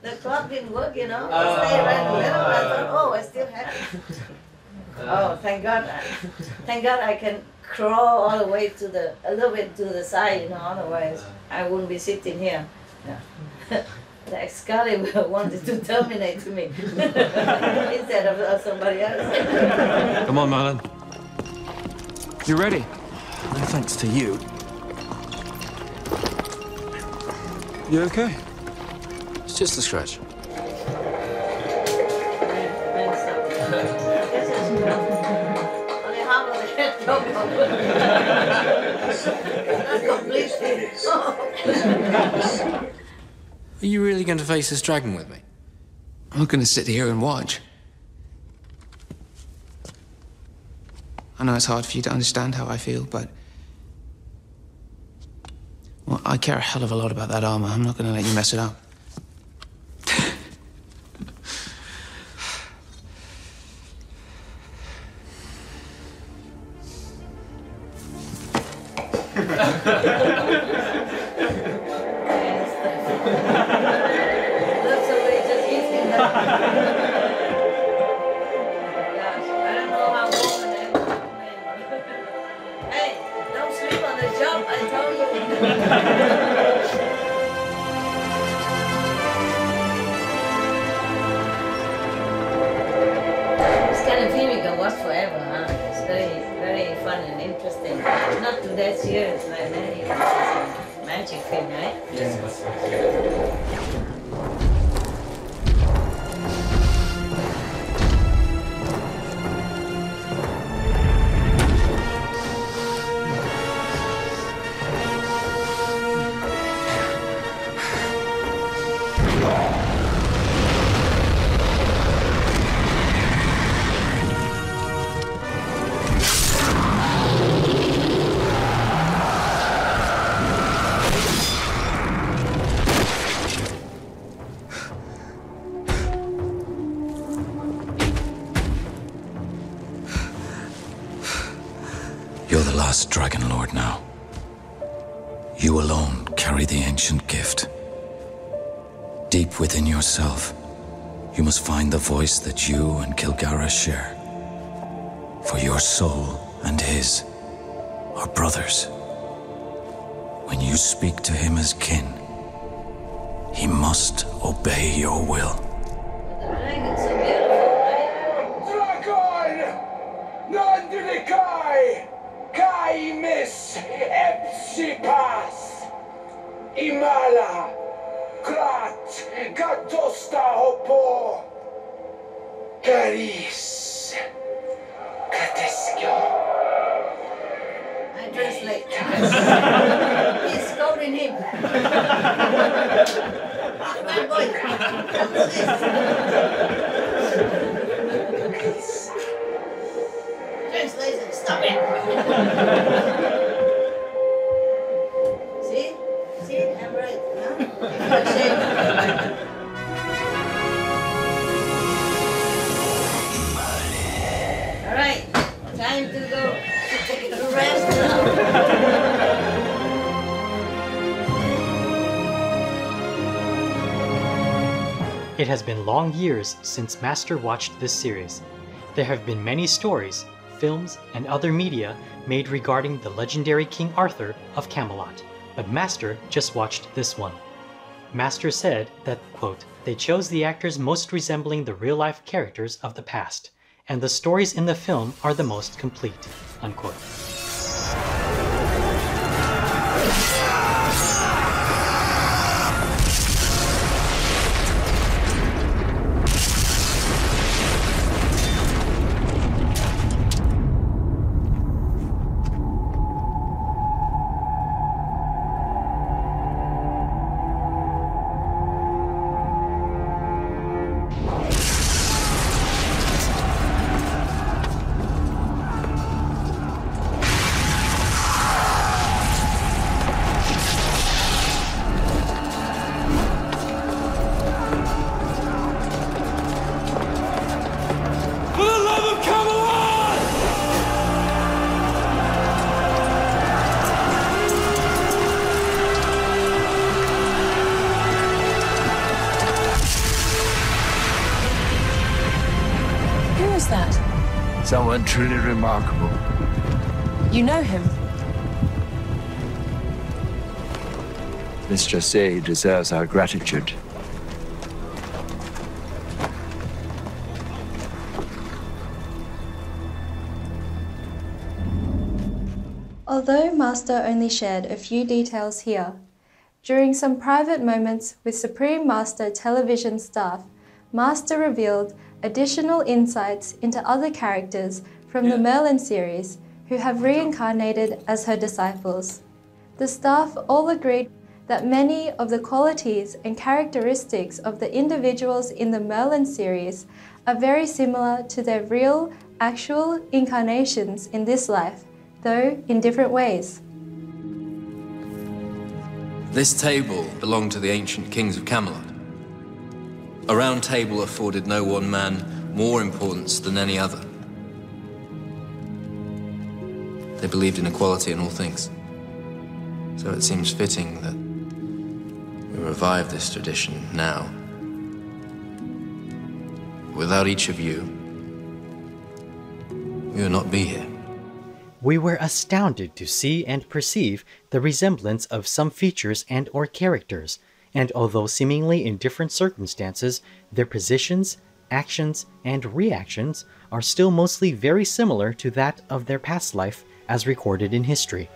the clock didn't work, you know. It stayed right in the middle. I thought, oh, I still have it. Oh, thank God! Thank God I can crawl all the way to a little bit to the side, you know. Otherwise, I wouldn't be sitting here. Yeah. The Excalibur wanted to terminate me instead of somebody else. Come on, Merlin. You ready? No thanks to you. You okay? It's just a scratch. Are you really going to face this dragon with me? I'm not going to sit here and watch. I know it's hard for you to understand how I feel, but... Well, I care a hell of a lot about that armor. I'm not going to let you mess it up. You're the last Dragon Lord now. You alone carry the ancient gift. Deep within yourself, you must find the voice that you and Kilgara share. For your soul and his are brothers. When you speak to him as kin, he must obey your will. Dragon! Nandinikai! Kai Miss Epsipas! Imala! Krat! Gatosta Hopo! Caris! Kateskio! I translate. He's scolding him. Bad boy. Translation, stop it. See? See? I'm right. Huh? All right. Time to go to take a rest now. It has been long years since Master watched this series. There have been many stories, films, and other media made regarding the legendary King Arthur of Camelot, but Master just watched this one. Master said that, quote, they chose the actors most resembling the real-life characters of the past, and the stories in the film are the most complete, unquote. Someone truly remarkable. You know him? Mistress A deserves our gratitude. Although Master only shared a few details here, during some private moments with Supreme Master television staff, Master revealed additional insights into other characters from the Merlin series who have reincarnated as her disciples. The staff all agreed that many of the qualities and characteristics of the individuals in the Merlin series are very similar to their real, actual incarnations in this life, though in different ways. This table belonged to the ancient kings of Camelot. A round table afforded no one man more importance than any other. They believed in equality in all things. So it seems fitting that we revive this tradition now. Without each of you, we would not be here. We were astounded to see and perceive the resemblance of some features and/or characters, and although seemingly in different circumstances, their positions, actions, and reactions are still mostly very similar to that of their past life as recorded in history.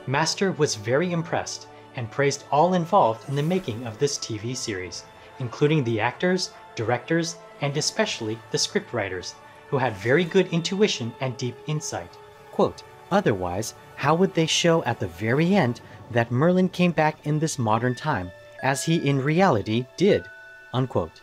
Master was very impressed and praised all involved in the making of this TV series, including the actors, directors, and especially the scriptwriters, who had very good intuition and deep insight. Quote, "Otherwise, how would they show at the very end that Merlin came back in this modern time, as he in reality did?" Unquote.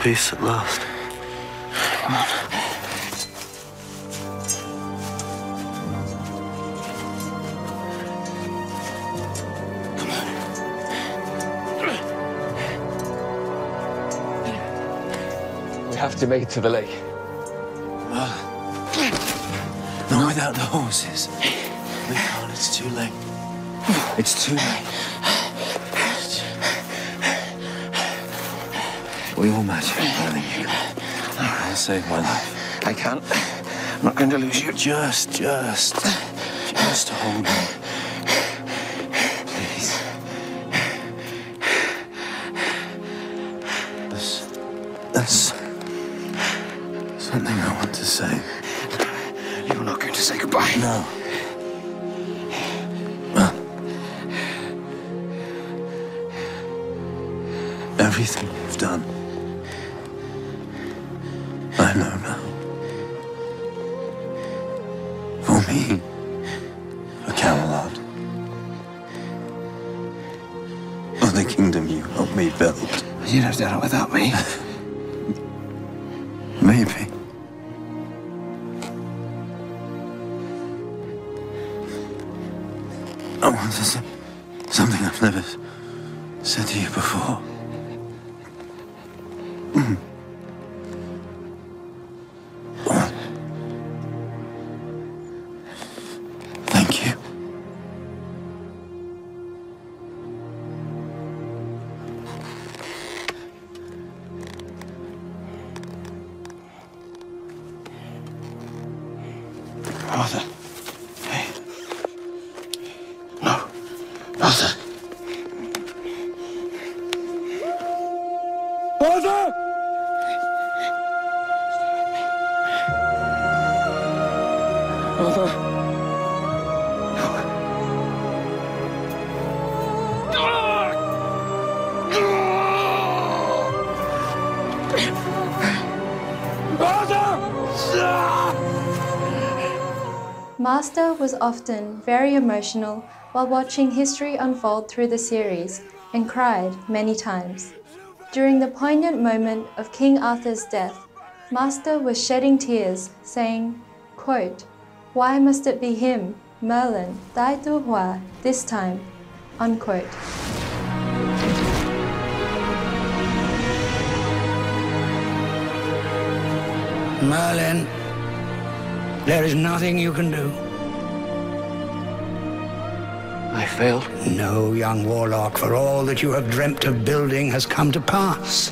Peace at last. Come on. Come on. We have to make it to the lake. Not without the horses. We can't, it's too late. It's too late. We all matter more than you. I'll save my life. I can't. I'm not going to lose you. Just hold me. Please. There's something I want to say. You're not going to say goodbye. No. Everything you've done, I know now. For me, for Camelot, for the kingdom you helped me build. You'd have done it without me. Maybe. I want to say something I've never said to you before. Thank you. Arthur. Hey. No. Arthur. Arthur! Arthur. Master was often very emotional while watching history unfold through the series and cried many times. During the poignant moment of King Arthur's death, Master was shedding tears, saying, quote, "Why must it be him, Merlin, Dai Tu Hua, this time?" Unquote. Merlin, there is nothing you can do. I failed? No, young warlock, for all that you have dreamt of building has come to pass.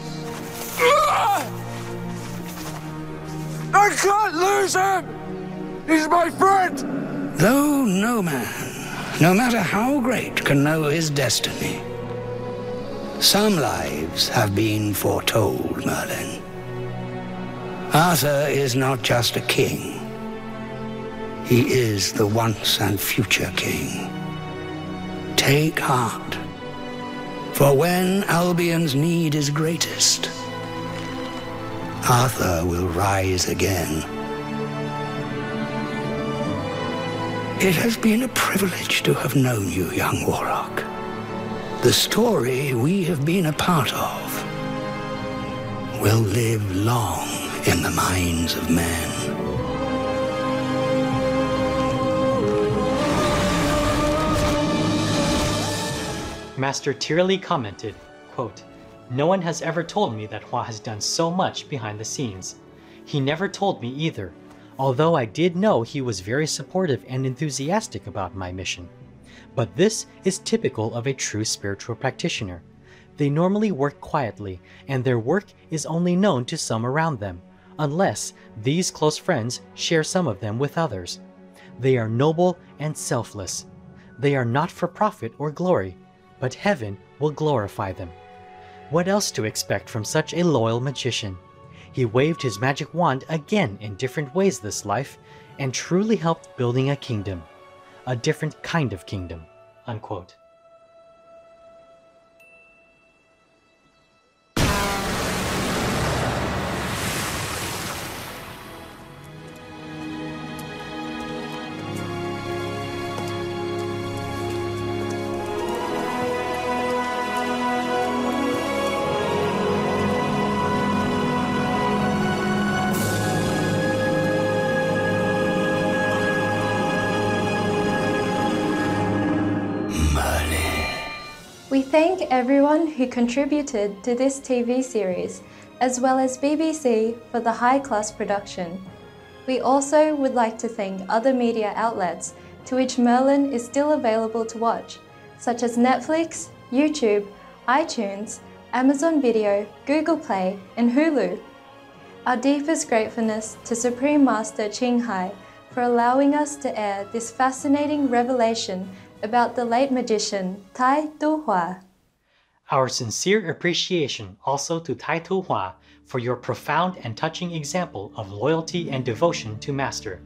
I can't lose him! He's my friend! Though no man, no matter how great, can know his destiny, some lives have been foretold, Merlin. Arthur is not just a king. He is the once and future king. Take heart, for when Albion's need is greatest, Arthur will rise again. It has been a privilege to have known you, young Warlock. The story we have been a part of will live long in the minds of men. Master tearily commented, quote, "No one has ever told me that Hua has done so much behind the scenes. He never told me either, although I did know he was very supportive and enthusiastic about my mission. But this is typical of a true spiritual practitioner. They normally work quietly, and their work is only known to some around them, unless these close friends share some of them with others. They are noble and selfless. They are not for profit or glory, but heaven will glorify them. What else to expect from such a loyal magician? He waved his magic wand again in different ways this life, and truly helped building a kingdom. A different kind of kingdom." Unquote. We thank everyone who contributed to this TV series, as well as BBC for the high-class production. We also would like to thank other media outlets to which Merlin is still available to watch, such as Netflix, YouTube, iTunes, Amazon Video, Google Play, and Hulu. Our deepest gratefulness to Supreme Master Ching Hai for allowing us to air this fascinating revelation about the late magician Tai Tu Hua. Our sincere appreciation also to Tai Tu Hua for your profound and touching example of loyalty and devotion to Master,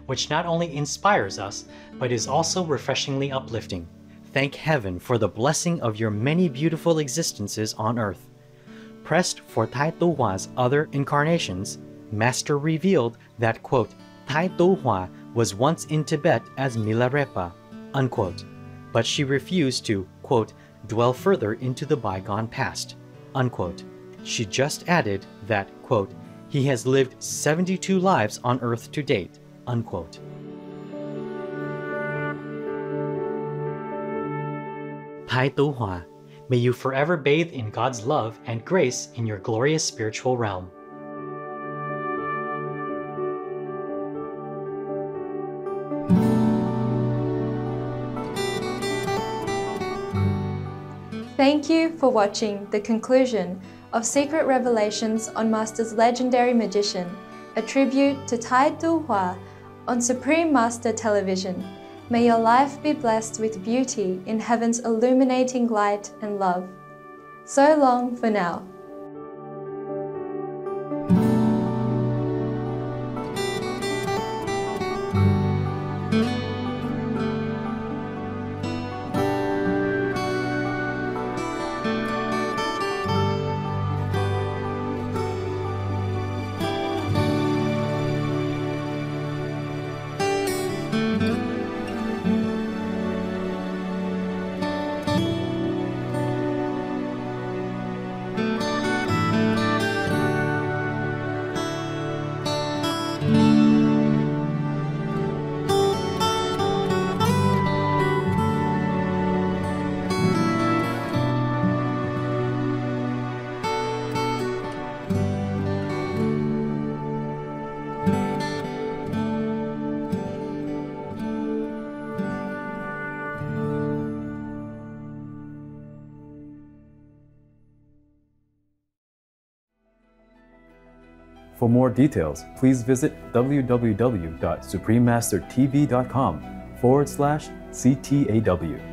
which not only inspires us, but is also refreshingly uplifting. Thank heaven for the blessing of your many beautiful existences on earth. Pressed for Tai Tu Hua's other incarnations, Master revealed that, quote, Tai Tu Hua was once in Tibet as Milarepa, unquote, but she refused to, quote, dwell further into the bygone past, unquote. She just added that, quote, he has lived 72 lives on earth to date, unquote. Tai Tu Hua, may you forever bathe in God's love and grace in your glorious spiritual realm. Thank you for watching the conclusion of Secret Revelations on Master's Legendary Magician, a tribute to Tai Tu Hua on Supreme Master Television. May your life be blessed with beauty in heaven's illuminating light and love. So long for now. For more details, please visit www.suprememastertv.com/CTAW.